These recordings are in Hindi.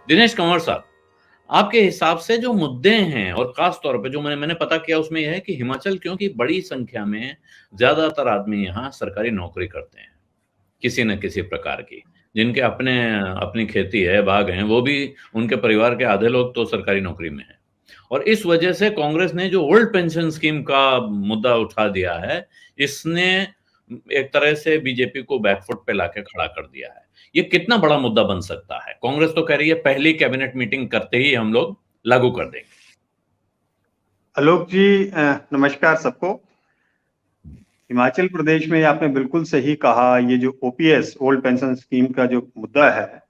दिनेश कंवर साहब, आपके हिसाब से जो मुद्दे हैं और खास तौर पे जो मैंने पता किया उसमें यह है कि हिमाचल क्योंकि बड़ी संख्या में ज्यादातर आदमी यहाँ सरकारी नौकरी करते हैं किसी न किसी प्रकार की, जिनके अपने अपनी खेती है, बाग हैं, वो भी उनके परिवार के आधे लोग तो सरकारी नौकरी में हैं। और इस वजह से कांग्रेस ने जो ओल्ड पेंशन स्कीम का मुद्दा उठा दिया है, इसने एक तरह से बीजेपी को बैकफुट पे लाके खड़ा कर दिया है। ये कितना बड़ा मुद्दा बन सकता है? कांग्रेस तो कह रही है पहली कैबिनेट मीटिंग करते ही हम लोग लागू कर देंगे। आलोक जी, नमस्कार सबको। हिमाचल प्रदेश में आपने बिल्कुल सही कहा, ये जो ओपीएस ओल्ड पेंशन स्कीम का जो मुद्दा है,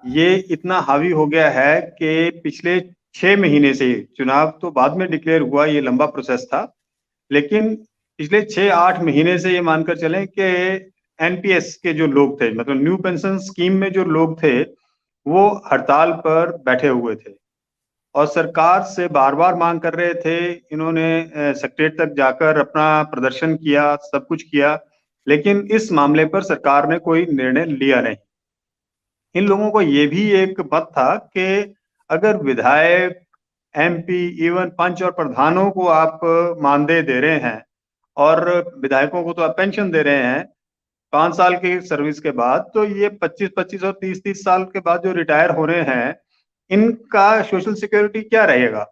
ये इतना हावी हो गया है कि पिछले 6 महीने से, चुनाव तो बाद में डिक्लेयर हुआ, ये लंबा प्रोसेस था, लेकिन पिछले 6-8 महीने से ये मानकर चलें कि एनपीएस के जो लोग थे, मतलब न्यू पेंशन स्कीम में जो लोग थे, वो हड़ताल पर बैठे हुए थे और सरकार से बार बार मांग कर रहे थे। इन्होंने सेक्रेटरीट तक जाकर अपना प्रदर्शन किया, सब कुछ किया, लेकिन इस मामले पर सरकार ने कोई निर्णय लिया नहीं। इन लोगों को ये भी एक मत था कि अगर विधायक, एमपी, इवन पंच और प्रधानों को आप मानदेय दे रहे हैं और विधायकों को तो आप पेंशन दे रहे हैं 5 साल की सर्विस के बाद, तो ये 25-25 और 30-30 साल के बाद जो रिटायर हो रहे हैं, इनका सोशल सिक्योरिटी क्या रहेगा?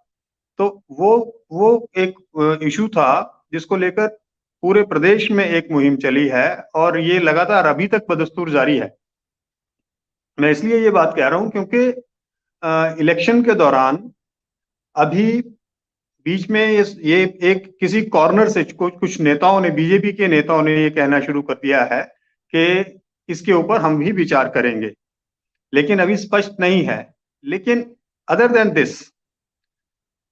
तो वो एक इशू था जिसको लेकर पूरे प्रदेश में एक मुहिम चली है और ये लगातार अभी तक बदस्तूर जारी है। मैं इसलिए ये बात कह रहा हूं क्योंकि इलेक्शन के दौरान अभी बीच में ये एक किसी कॉर्नर से कुछ नेताओं ने, बीजेपी के नेताओं ने ये कहना शुरू कर दिया है कि इसके ऊपर हम भी विचार करेंगे, लेकिन अभी स्पष्ट नहीं है। लेकिन अदर देन दिस,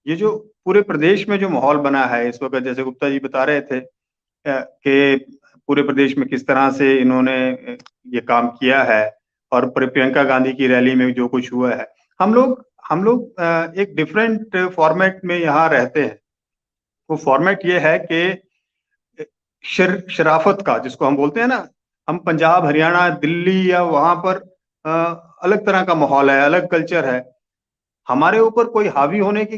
ये जो पूरे प्रदेश में जो माहौल बना है इस वक्त, जैसे गुप्ता जी बता रहे थे कि पूरे प्रदेश में किस तरह से इन्होंने ये काम किया है और प्रियंका गांधी की रैली में जो कुछ हुआ है, हम लोग एक डिफरेंट फॉर्मेट में यहाँ रहते हैं। वो फॉर्मेट ये है कि शराफत का, जिसको हम बोलते हैं ना, हम पंजाब, हरियाणा, दिल्ली या वहां पर अलग तरह का माहौल है, अलग कल्चर है। हमारे ऊपर कोई हावी होने की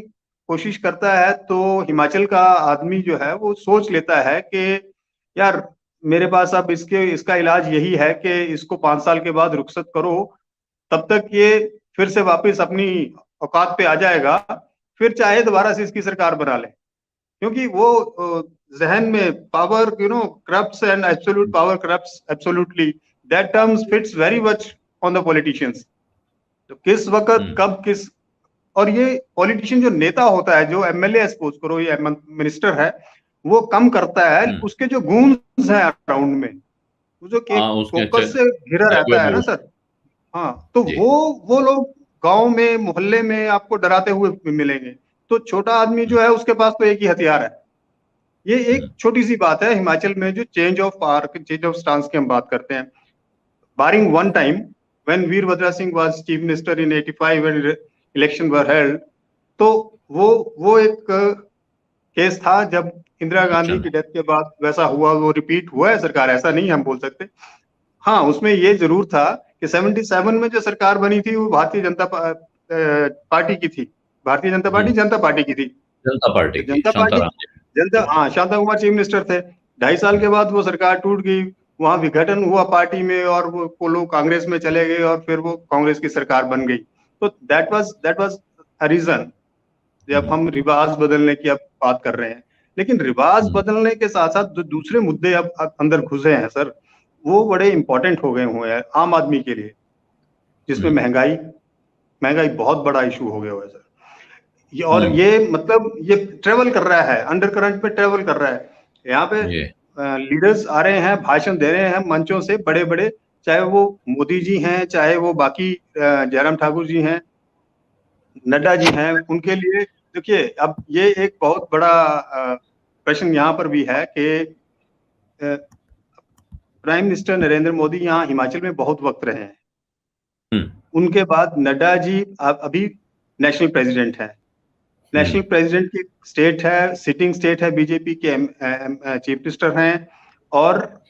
कोशिश करता है तो हिमाचल का आदमी जो है वो सोच लेता है कि यार मेरे पास अब इसका इलाज यही है कि इसको 5 साल के बाद रुखसत करो, तब तक ये फिर से वापस अपनी औकात पे आ जाएगा, फिर चाहे दोबारा से इसकी सरकार बना ले। क्योंकि वो जहन में power corrupts and absolute power corrupts absolutely, that terms fits very much on the politicians. तो किस वक्त कब किस, और ये पॉलिटिशियन जो नेता होता है, जो एमएलए सपोज करो या मिनिस्टर है, वो कम करता है, उसके जो गूंज हैं अराउंड में, वो जो फोकस से घिरा रहता है ना सर। हाँ, तो वो लोग गांव में, मोहल्ले में आपको डराते हुए मिलेंगे। तो छोटा आदमी जो है उसके पास तो एक ही हथियार है। ये एक छोटी सी बात है हिमाचल में जो change of power, change of stance की हम बात करते हैं। Barring one time when Virbhadra Singh was chief minister in 85 when election were held, तो वो एक केस था जब इंदिरा गांधी की डेथ के बाद वैसा हुआ, वो रिपीट हुआ है सरकार, ऐसा नहीं हम बोल सकते। हाँ, उसमें ये जरूर था कि 77 में जो सरकार बनी थी वो भारतीय जनता पार्टी की थी। भारतीय जनता पार्टी जनता पार्टी की थी। जनता पार्टी हाँ, शांता कुमार चीफ मिनिस्टर थे। 2.5 साल के बाद वो सरकार टूट गई, वहां विघटन हुआ पार्टी में और वो लोग कांग्रेस में चले गए और फिर वो कांग्रेस की सरकार बन गई। तो दैट वाज अ रीजन, जब हम रिवाज बदलने की अब बात कर रहे हैं। लेकिन रिवाज बदलने के साथ साथ जो दूसरे मुद्दे अब अंदर घुसे हैं सर, वो बड़े इंपॉर्टेंट हो गए हुए हैं आम आदमी के लिए, जिसमें महंगाई बहुत बड़ा इशू हो गया हुआ है सर। और ये मतलब ये ट्रेवल कर रहा है, अंडर करंट पे ट्रेवल कर रहा है। यहाँ पे लीडर्स आ रहे हैं, भाषण दे रहे हैं मंचों से, बड़े बड़े, चाहे वो मोदी जी हैं, चाहे वो बाकी जयराम ठाकुर जी हैं, नड्डा जी हैं, उनके लिए देखिए अब ये एक बहुत बड़ा प्रश्न यहाँ पर भी है कि प्राइम मिनिस्टर नरेंद्र मोदी यहाँ हिमाचल में बहुत वक्त रहे हैं। उनके बाद नड्डा जी अभी नेशनल प्रेसिडेंट हैं। नेशनल प्रेसिडेंट की स्टेट है, सिटिंग स्टेट है, बीजेपी के चीफ मिनिस्टर हैं, और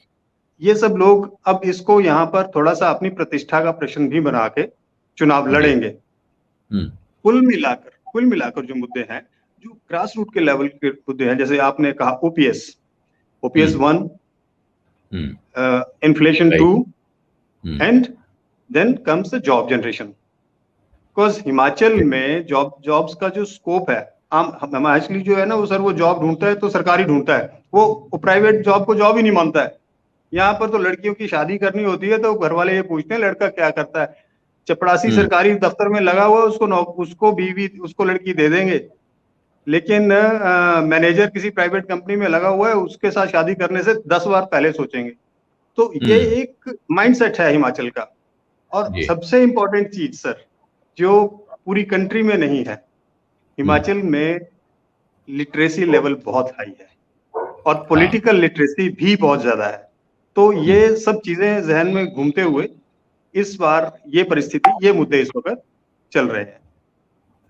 ये सब लोग अब इसको यहाँ पर थोड़ा सा अपनी प्रतिष्ठा का प्रश्न भी बना के चुनाव लड़ेंगे। कुल मिलाकर जो मुद्दे हैं, जो ग्रास रूट के लेवल के मुद्दे हैं, जैसे आपने कहा OPS 1, inflation 2, and then comes the job generation. Because Himachal में जॉब्स का जो स्कोप है, हम एक्चुअली जो है ना वो सर, वो जॉब ढूंढता है तो सरकारी ढूंढता है, वो प्राइवेट जॉब को जॉब ही नहीं मानता है। यहाँ पर तो लड़कियों की शादी करनी होती है तो घर वाले ये पूछते हैं लड़का क्या करता है। चपरासी सरकारी दफ्तर में लगा हुआ है, उसको बीवी उसको लड़की दे देंगे, लेकिन मैनेजर किसी प्राइवेट कंपनी में लगा हुआ है, उसके साथ शादी करने से 10 बार पहले सोचेंगे। तो ये एक माइंडसेट है हिमाचल का। और सबसे इंपॉर्टेंट चीज सर, जो पूरी कंट्री में नहीं है, हिमाचल में लिटरेसी लेवल बहुत हाई है और पॉलिटिकल लिटरेसी भी बहुत ज्यादा है। तो ये सब चीजें जहन में घूमते हुए इस बार ये परिस्थिति, ये मुद्दे इस वक्त चल रहे हैं।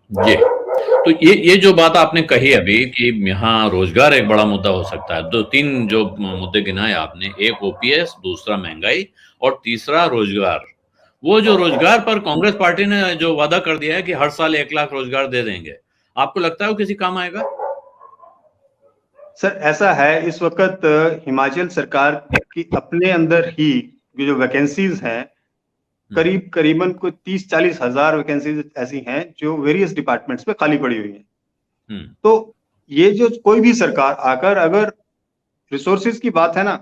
जी, तो ये जो बात आपने कही अभी कि यहाँ रोजगार एक बड़ा मुद्दा हो सकता है, 2-3 जो मुद्दे गिनाए आपने, एक ओपीएस, दूसरा महंगाई और तीसरा रोजगार। वो जो रोजगार पर कांग्रेस पार्टी ने जो वादा कर दिया है कि हर साल 1 लाख रोजगार दे देंगे, आपको लगता है वो किसी काम आएगा? सर ऐसा है, इस वक्त हिमाचल सरकार की अपने अंदर ही जो वैकेंसीज हैं, करीबन कोई 30-40 हजार वैकेंसीज ऐसी हैं जो वेरियस डिपार्टमेंट्स में खाली पड़ी हुई हैं। तो ये जो कोई भी सरकार आकर, अगर रिसोर्सेज की बात है ना,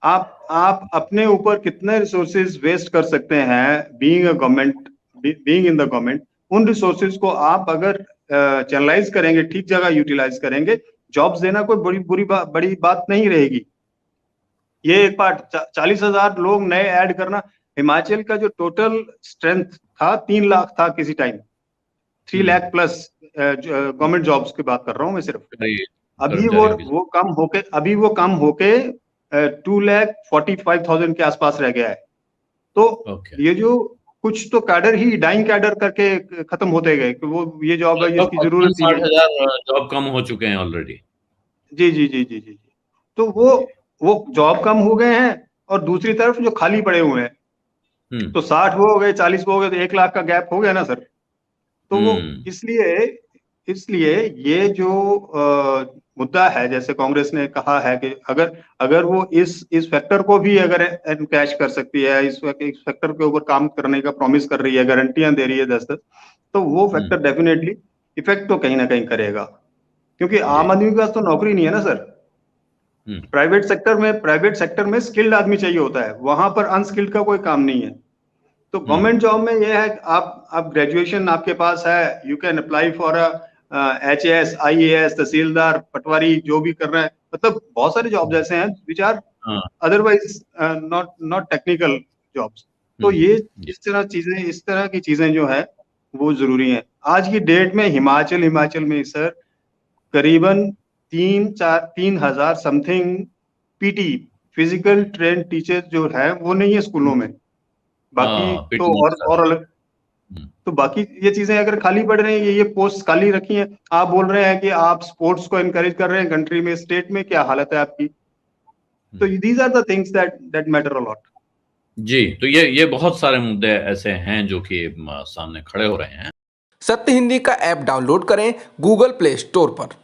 आप अपने ऊपर कितने रिसोर्सेज वेस्ट कर सकते हैं बीइंग इन द गवर्नमेंट, उन रिसोर्सेज को आप अगर चैनलाइज करेंगे, ठीक जगह यूटिलाइज करेंगे, जॉब्स देना कोई बड़ी बात नहीं रहेगी। ये एक पार्ट, 40,000 लोग नए ऐड करना, हिमाचल का जो टोटल स्ट्रेंथ था 3 लाख था किसी time, 3 lakh plus government jobs की बात कर रहा हूं मैं सिर्फ। अभी वो कम होके 2,45,000 के आसपास रह गया है। तो ये जो कुछ तो कैडर ही डाइंग कैडर करके खत्म होते गए कि वो ये जॉब है जिसकी जरूरत ही नहीं। 60,000 जॉब कम हो चुके हैं ऑलरेडी। जी। तो वो जॉब कम हो गए हैं और दूसरी तरफ जो खाली पड़े हुए हैं, तो 60 वो हो गए, 40 वो हो गए, तो 1 लाख का गैप हो गया ना सर। तो वो इसलिए ये जो मुद्दा है, जैसे कांग्रेस ने कहा है कि अगर वो इस फैक्टर को भी अगर एनकैश कर सकती है, इस फैक्टर के ऊपर काम करने का प्रॉमिस कर रही है, गारंटियां दे रही है 10-10, तो वो फैक्टर डेफिनेटली इफेक्ट तो कहीं ना कहीं करेगा। क्योंकि आम आदमी के पास तो नौकरी नहीं है ना सर। प्राइवेट सेक्टर में स्किल्ड आदमी चाहिए होता है, वहां पर अनस्किल्ड का कोई काम नहीं है। तो गवर्नमेंट जॉब में यह है, आप ग्रेजुएशन आपके पास है, you can apply for HAS, IAS, तहसीलदार, पटवारी, जो भी कर रहे हैं, मतलब बहुत सारे जॉब्स ऐसे हैं which are otherwise not technical jobs. तो ये इस तरह की चीजें जो है वो जरूरी हैं। आज की डेट में हिमाचल में सर करीबन 3,000 something PT physical train teacher जो है वो नहीं है स्कूलों में। बाकी तो और अलग, तो बाकी ये चीजें अगर खाली पड़ रही हैं, ये पोस्ट खाली रखी हैं, आप बोल रहे हैं कि आप स्पोर्ट्स को एनकरेज कर रहे हैं कंट्री में, स्टेट में क्या हालत है आपकी। तो these are the things that matter a lot. जी, तो ये बहुत सारे मुद्दे ऐसे हैं जो कि सामने खड़े हो रहे हैं। सत्य हिंदी का ऐप डाउनलोड करें गूगल प्ले स्टोर पर।